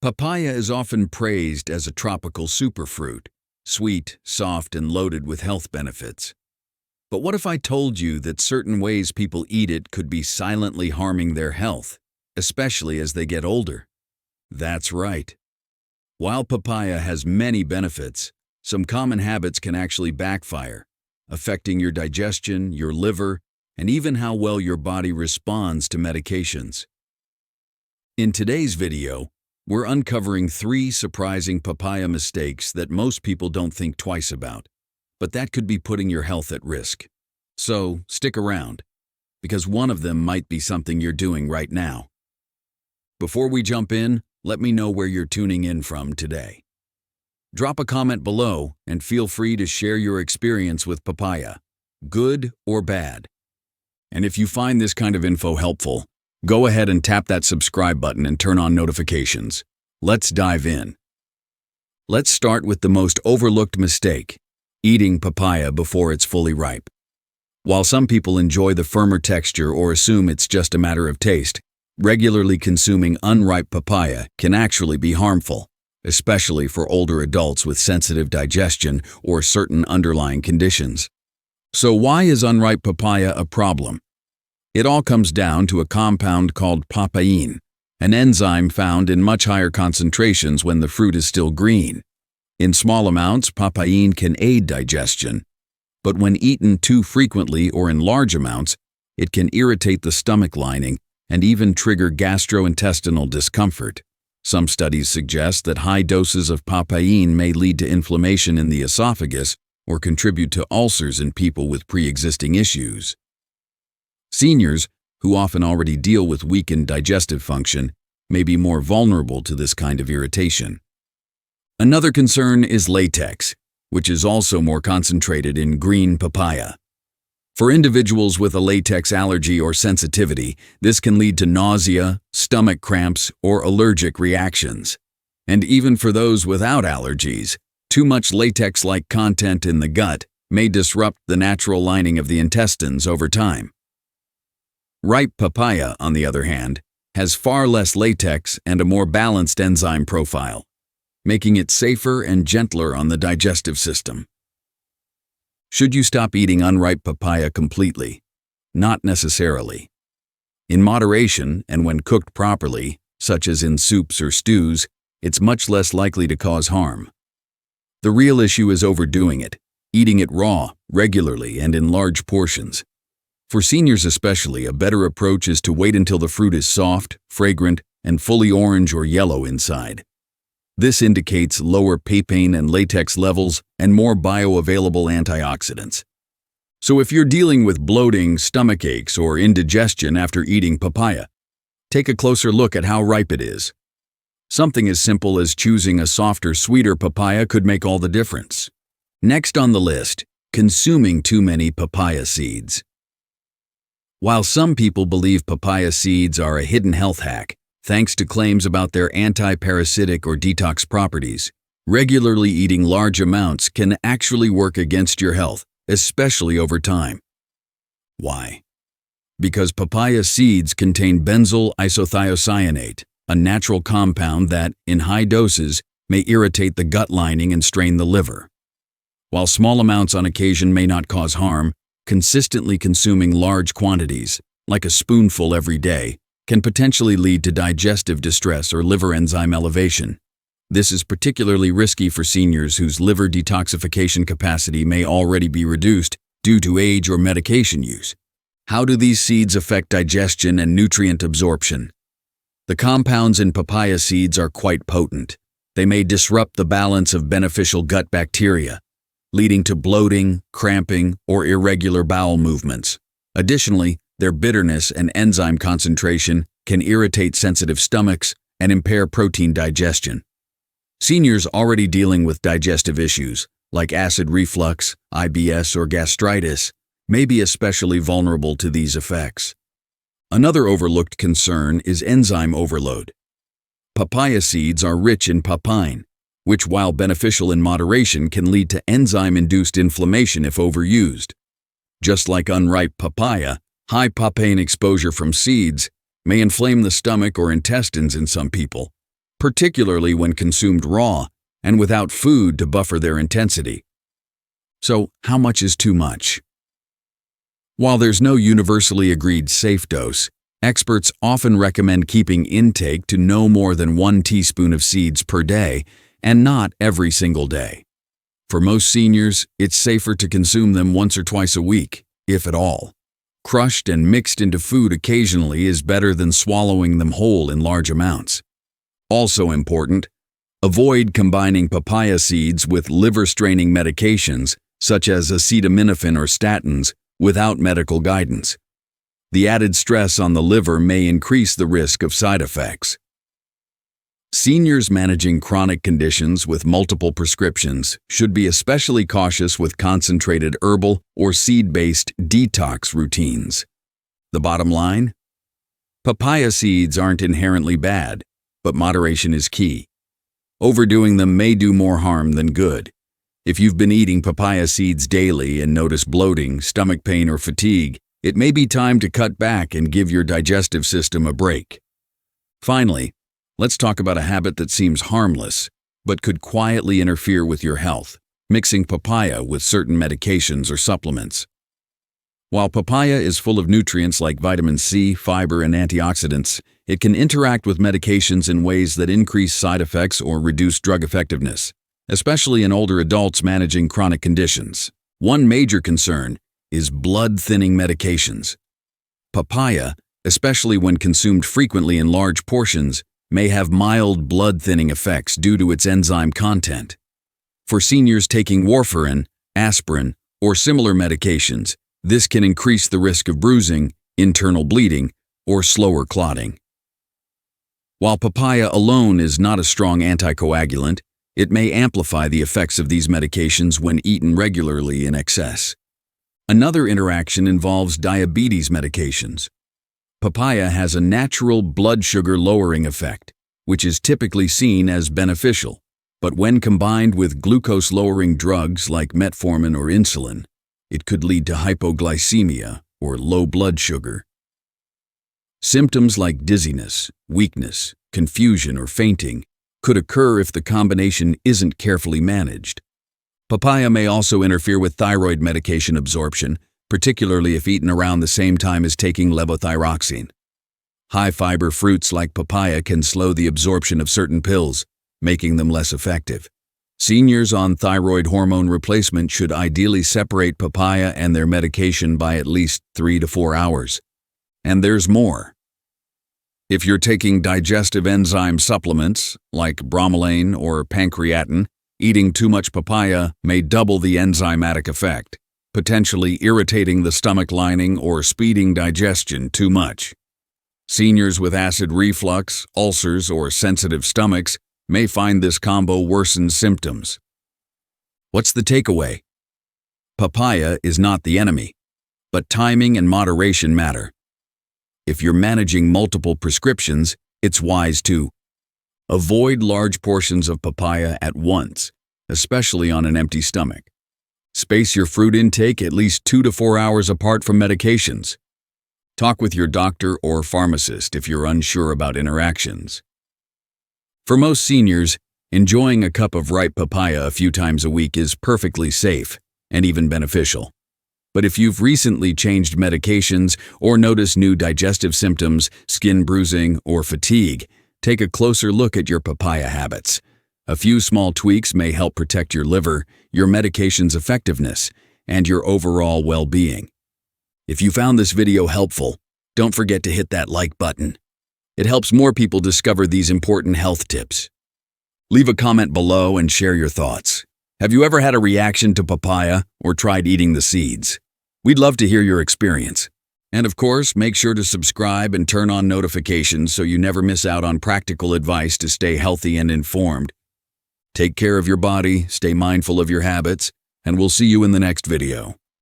Papaya is often praised as a tropical superfruit, sweet, soft, and loaded with health benefits. But what if I told you that certain ways people eat it could be silently harming their health, especially as they get older? That's right. While papaya has many benefits, some common habits can actually backfire, affecting your digestion, your liver, and even how well your body responds to medications. In today's video, we're uncovering 3 surprising papaya mistakes that most people don't think twice about, but that could be putting your health at risk. So stick around, because one of them might be something you're doing right now. Before we jump in, let me know where you're tuning in from today. Drop a comment below and feel free to share your experience with papaya, good or bad. And if you find this kind of info helpful, go ahead and tap that subscribe button and turn on notifications. Let's dive in. Let's start with the most overlooked mistake: eating papaya before it's fully ripe. While some people enjoy the firmer texture or assume it's just a matter of taste, regularly consuming unripe papaya can actually be harmful, especially for older adults with sensitive digestion or certain underlying conditions. So why is unripe papaya a problem? It all comes down to a compound called papain, an enzyme found in much higher concentrations when the fruit is still green. In small amounts, papain can aid digestion, but when eaten too frequently or in large amounts, it can irritate the stomach lining and even trigger gastrointestinal discomfort. Some studies suggest that high doses of papain may lead to inflammation in the esophagus or contribute to ulcers in people with pre-existing issues. Seniors, who often already deal with weakened digestive function, may be more vulnerable to this kind of irritation. Another concern is latex, which is also more concentrated in green papaya. For individuals with a latex allergy or sensitivity, this can lead to nausea, stomach cramps, or allergic reactions. And even for those without allergies, too much latex-like content in the gut may disrupt the natural lining of the intestines over time. Ripe papaya, on the other hand, has far less latex and a more balanced enzyme profile, making it safer and gentler on the digestive system. Should you stop eating unripe papaya completely? Not necessarily. In moderation and when cooked properly, such as in soups or stews, it's much less likely to cause harm. The real issue is overdoing it, eating it raw, regularly, and in large portions. For seniors especially, a better approach is to wait until the fruit is soft, fragrant, and fully orange or yellow inside. This indicates lower papain and latex levels and more bioavailable antioxidants. So if you're dealing with bloating, stomach aches, or indigestion after eating papaya, take a closer look at how ripe it is. Something as simple as choosing a softer, sweeter papaya could make all the difference. Next on the list, consuming too many papaya seeds. While some people believe papaya seeds are a hidden health hack, thanks to claims about their anti-parasitic or detox properties, regularly eating large amounts can actually work against your health, especially over time. Why? Because papaya seeds contain benzyl isothiocyanate, a natural compound that, in high doses, may irritate the gut lining and strain the liver. While small amounts on occasion may not cause harm, consistently consuming large quantities, like a spoonful every day, can potentially lead to digestive distress or liver enzyme elevation. This is particularly risky for seniors whose liver detoxification capacity may already be reduced due to age or medication use. How do these seeds affect digestion and nutrient absorption? The compounds in papaya seeds are quite potent. They may disrupt the balance of beneficial gut bacteria, leading to bloating, cramping, or irregular bowel movements. Additionally, their bitterness and enzyme concentration can irritate sensitive stomachs and impair protein digestion. Seniors already dealing with digestive issues, like acid reflux, IBS, or gastritis, may be especially vulnerable to these effects. Another overlooked concern is enzyme overload. Papaya seeds are rich in papain, which, while beneficial in moderation, can lead to enzyme-induced inflammation if overused. Just like unripe papaya, high papain exposure from seeds may inflame the stomach or intestines in some people, particularly when consumed raw and without food to buffer their intensity. So, how much is too much? While there's no universally agreed safe dose, experts often recommend keeping intake to no more than 1 teaspoon of seeds per day and not every single day. For most seniors, it's safer to consume them once or twice a week, if at all. Crushed and mixed into food occasionally is better than swallowing them whole in large amounts. Also important, avoid combining papaya seeds with liver-straining medications such as acetaminophen or statins without medical guidance. The added stress on the liver may increase the risk of side effects. Seniors managing chronic conditions with multiple prescriptions should be especially cautious with concentrated herbal or seed-based detox routines. The bottom line? Papaya seeds aren't inherently bad, but moderation is key. Overdoing them may do more harm than good. If you've been eating papaya seeds daily and notice bloating, stomach pain, or fatigue, it may be time to cut back and give your digestive system a break. Finally, let's talk about a habit that seems harmless, but could quietly interfere with your health: mixing papaya with certain medications or supplements. While papaya is full of nutrients like vitamin C, fiber, and antioxidants, it can interact with medications in ways that increase side effects or reduce drug effectiveness, especially in older adults managing chronic conditions. One major concern is blood-thinning medications. Papaya, especially when consumed frequently in large portions, may have mild blood-thinning effects due to its enzyme content. For seniors taking warfarin, aspirin, or similar medications, this can increase the risk of bruising, internal bleeding, or slower clotting. While papaya alone is not a strong anticoagulant, it may amplify the effects of these medications when eaten regularly in excess. Another interaction involves diabetes medications. Papaya has a natural blood sugar lowering effect, which is typically seen as beneficial, but when combined with glucose-lowering drugs like metformin or insulin, it could lead to hypoglycemia or low blood sugar. Symptoms like dizziness, weakness, confusion, or fainting could occur if the combination isn't carefully managed. Papaya may also interfere with thyroid medication absorption, particularly if eaten around the same time as taking levothyroxine. High-fiber fruits like papaya can slow the absorption of certain pills, making them less effective. Seniors on thyroid hormone replacement should ideally separate papaya and their medication by at least 3 to 4 hours. And there's more. If you're taking digestive enzyme supplements, like bromelain or pancreatin, eating too much papaya may double the enzymatic effect, potentially irritating the stomach lining or speeding digestion too much. Seniors with acid reflux, ulcers, or sensitive stomachs may find this combo worsens symptoms. What's the takeaway? Papaya is not the enemy, but timing and moderation matter. If you're managing multiple prescriptions, it's wise to avoid large portions of papaya at once, especially on an empty stomach. Space your fruit intake at least 2 to 4 hours apart from medications. Talk with your doctor or pharmacist if you're unsure about interactions. For most seniors, enjoying a cup of ripe papaya a few times a week is perfectly safe and even beneficial. But if you've recently changed medications or noticed new digestive symptoms, skin bruising, or fatigue, take a closer look at your papaya habits. A few small tweaks may help protect your liver, your medication's effectiveness, and your overall well-being. If you found this video helpful, don't forget to hit that like button. It helps more people discover these important health tips. Leave a comment below and share your thoughts. Have you ever had a reaction to papaya or tried eating the seeds? We'd love to hear your experience. And of course, make sure to subscribe and turn on notifications so you never miss out on practical advice to stay healthy and informed. Take care of your body, stay mindful of your habits, and we'll see you in the next video.